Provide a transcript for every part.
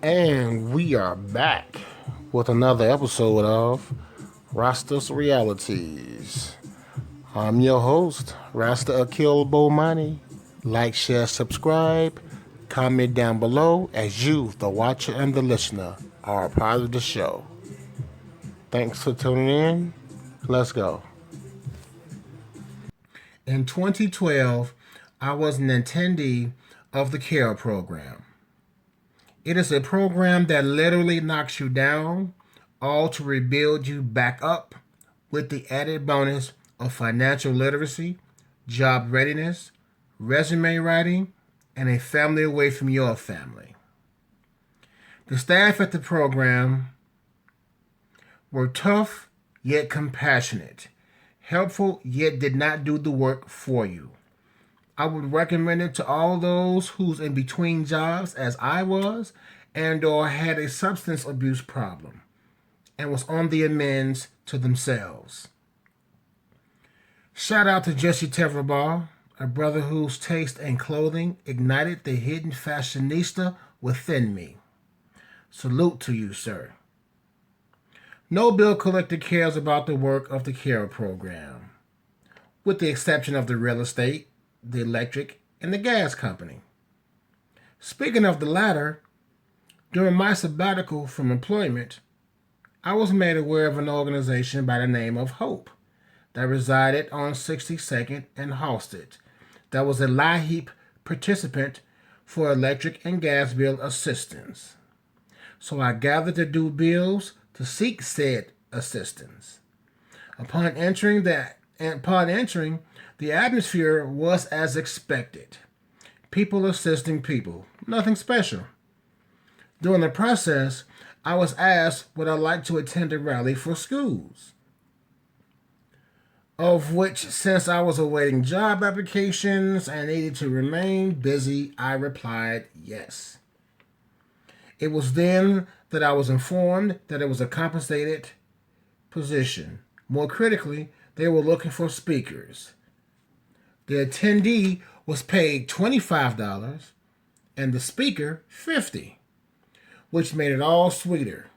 And we are back with another episode of Rasta's Realities. I'm your host, Rasta Akil Bomani. Like, share, subscribe, comment down below as you, the watcher and the listener, are a part of the show. Thanks for tuning in. Let's go. In 2012, I was an attendee of the CARE program. It is a program that literally knocks you down, all to rebuild you back up with the added bonus of financial literacy, job readiness, resume writing, and a family away from your family. The staff at the program were tough yet compassionate, helpful yet did not do the work for you. I would recommend it to all those who's in between jobs as I was and or had a substance abuse problem and was on the amends to themselves. Shout out to Jesse Teverball, a brother whose taste and clothing ignited the hidden fashionista within me. Salute to you, sir. No bill collector cares about the work of the CARE program, with the exception of the real estate, the electric, and the gas company. Speaking of the latter, during my sabbatical from employment, I was made aware of an organization by the name of Hope that resided on 62nd and Halsted that was a LIHEAP participant for electric and gas bill assistance. So I gathered to do bills to seek said assistance. Upon entering, the atmosphere was as expected. People assisting people, nothing special. During the process, I was asked would I like to attend a rally for schools, of which, since I was awaiting job applications and needed to remain busy, I replied yes. It was then that I was informed that it was a compensated position. More critically, they were looking for speakers. The attendee was paid $25 and the speaker $50, which made it all sweeter.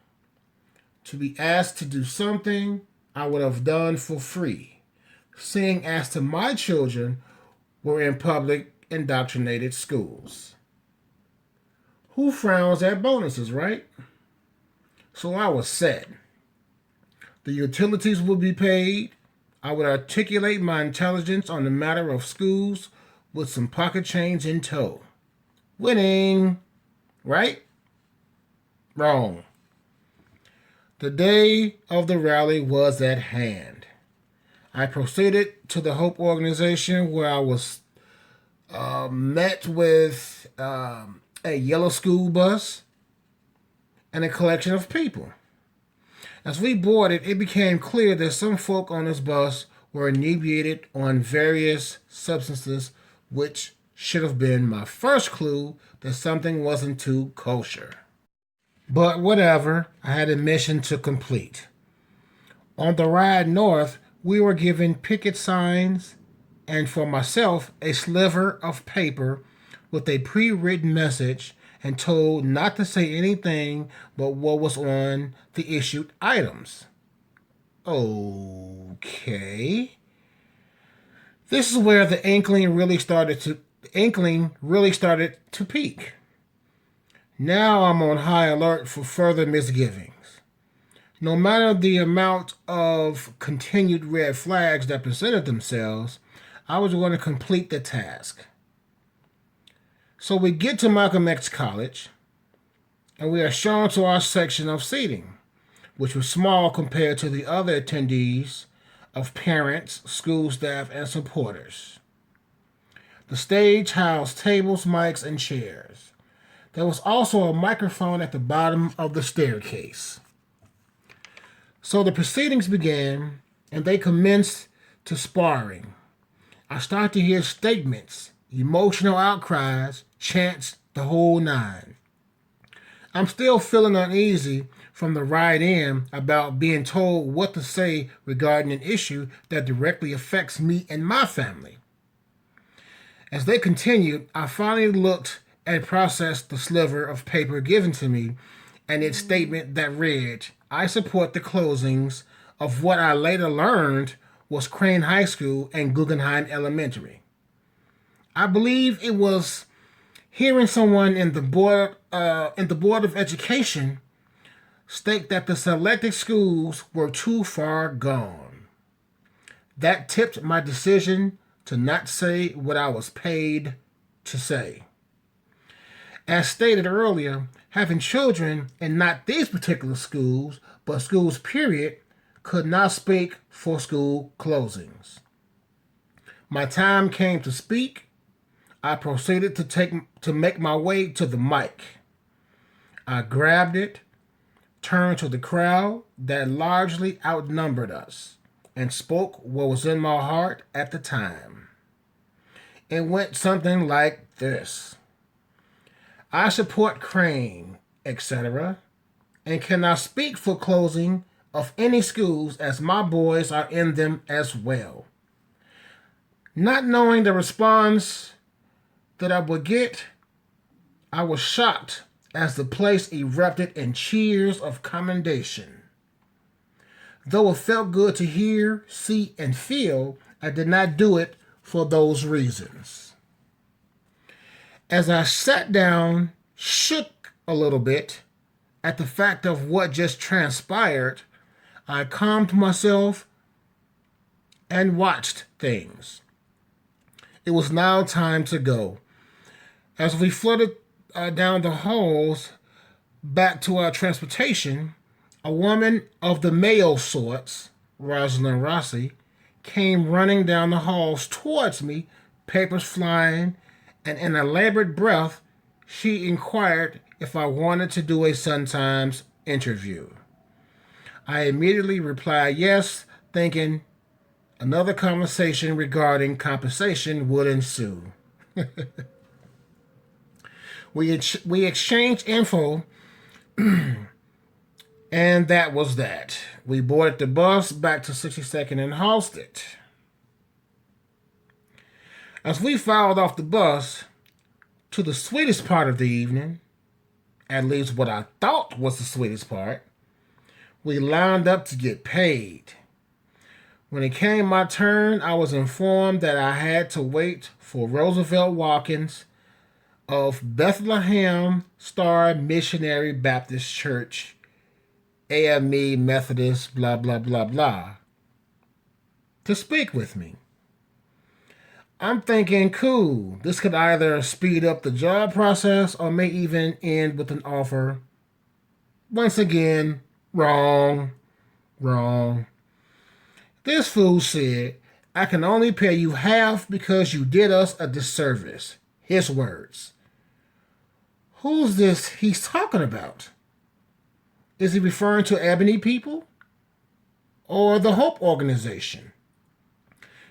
To be asked to do something I would have done for free, seeing as to my children were in public indoctrinated schools. Who frowns at bonuses, right? So I was set. The utilities would be paid. I would articulate my intelligence on the matter of schools with some pocket change in tow. Winning, right? Wrong. The day of the rally was at hand. I proceeded to the Hope organization where I was met with a yellow school bus and a collection of people. As we boarded, it became clear that some folk on this bus were inebriated on various substances, which should have been my first clue that something wasn't too kosher. But whatever, I had a mission to complete. On the ride north, we were given picket signs and for myself a sliver of paper with a pre-written message and told not to say anything but what was on the issued items. Okay. This is where the inkling really started to peak. Now I'm on high alert for further misgivings. No matter the amount of continued red flags that presented themselves, I was going to complete the task. So we get to Malcolm X College, and we are shown to our section of seating, which was small compared to the other attendees of parents, school staff, and supporters. The stage housed tables, mics, and chairs. There was also a microphone at the bottom of the staircase. So the proceedings began, and they commenced to sparring. I start to hear statements, emotional outcries, chants, the whole nine. I'm still feeling uneasy from the ride in about being told what to say regarding an issue that directly affects me and my family. As they continued, I finally looked and processed the sliver of paper given to me and its statement that read, I support the closings of what I later learned was Crane High School and Guggenheim Elementary. I believe it was hearing someone in the board of education state that the selected schools were too far gone. That tipped my decision to not say what I was paid to say. As stated earlier, having children in not these particular schools, but schools period, could not speak for school closings. My time came to speak. I proceeded to make my way to the mic. I grabbed it, turned to the crowd that largely outnumbered us, and spoke what was in my heart at the time. It went something like this. I support Crane, etc., and cannot speak for closing of any schools as my boys are in them as well. Not knowing the response that I would get, I was shocked as the place erupted in cheers of commendation. Though it felt good to hear, see, and feel, I did not do it for those reasons. As I sat down, shook a little bit at the fact of what just transpired, I calmed myself and watched things. It was now time to go. As we floated down the halls back to our transportation, a woman of the Mayo sorts, Rosalind Rossi, came running down the halls towards me, papers flying, and in a labored breath, she inquired if I wanted to do a Sun Times interview. I immediately replied yes, thinking another conversation regarding compensation would ensue. We exchanged info, and that was that. We boarded the bus back to 62nd and Halsted. As we filed off the bus to the sweetest part of the evening, at least what I thought was the sweetest part, we lined up to get paid. When it came my turn, I was informed that I had to wait for Roosevelt Watkins of Bethlehem Star Missionary Baptist Church, AME Methodist, blah, blah, blah, blah, to speak with me. I'm thinking, cool, this could either speed up the job process or may even end with an offer. Once again, wrong. This fool said, I can only pay you half because you did us a disservice. His words. Who's this he's talking about? Is he referring to Ebony people? Or the Hope Organization?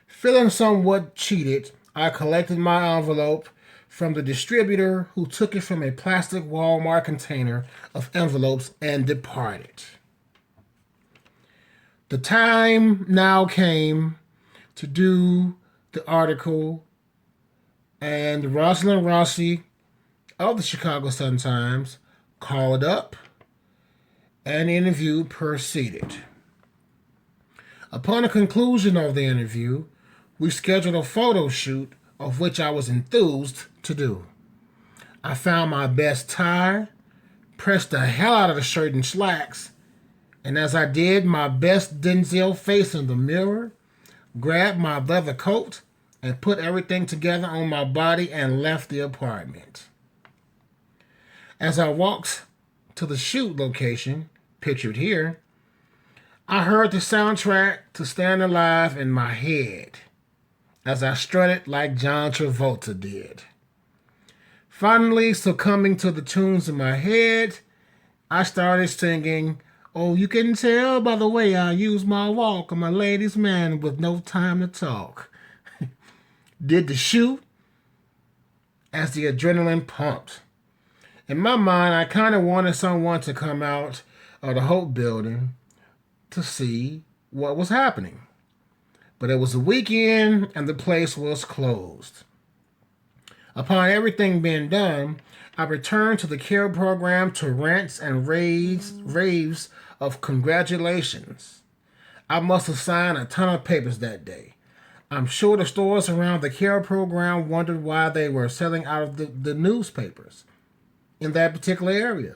Feeling somewhat cheated, I collected my envelope from the distributor who took it from a plastic Walmart container of envelopes and departed. The time now came to do the article, and Rosalind Rossi of the Chicago Sun-Times called up, and the interview proceeded. Upon the conclusion of the interview, we scheduled a photo shoot of which I was enthused to do. I found my best tie, pressed the hell out of the shirt and slacks, and as I did my best Denzel face in the mirror, grabbed my leather coat and put everything together on my body and left the apartment. As I walked to the shoot location, pictured here, I heard the soundtrack to Stand Alive in my head as I strutted like John Travolta did. Finally, succumbing to the tunes in my head, I started singing, oh, you can tell by the way I use my walk, I'm a ladies' man with no time to talk. did the shoot as the adrenaline pumped. In my mind, I kind of wanted someone to come out of the Hope building to see what was happening. But it was a weekend and the place was closed. Upon everything being done, I returned to the care program to rants and raves of congratulations. I must have signed a ton of papers that day. I'm sure the stores around the care program wondered why they were selling out of the newspapers in that particular area.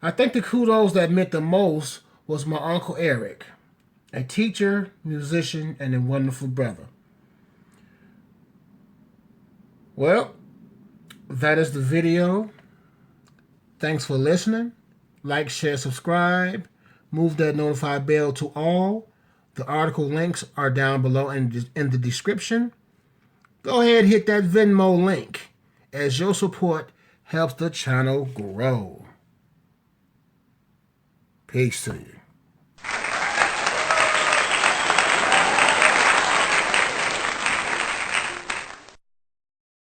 I think the kudos that meant the most was my Uncle Eric, a teacher, musician, and a wonderful brother. Well, that is the video. Thanks for listening. Like, share, subscribe. Move that notify bell to all. The article links are down below in the description. Go ahead and hit that Venmo link as your support helps the channel grow. Peace to you.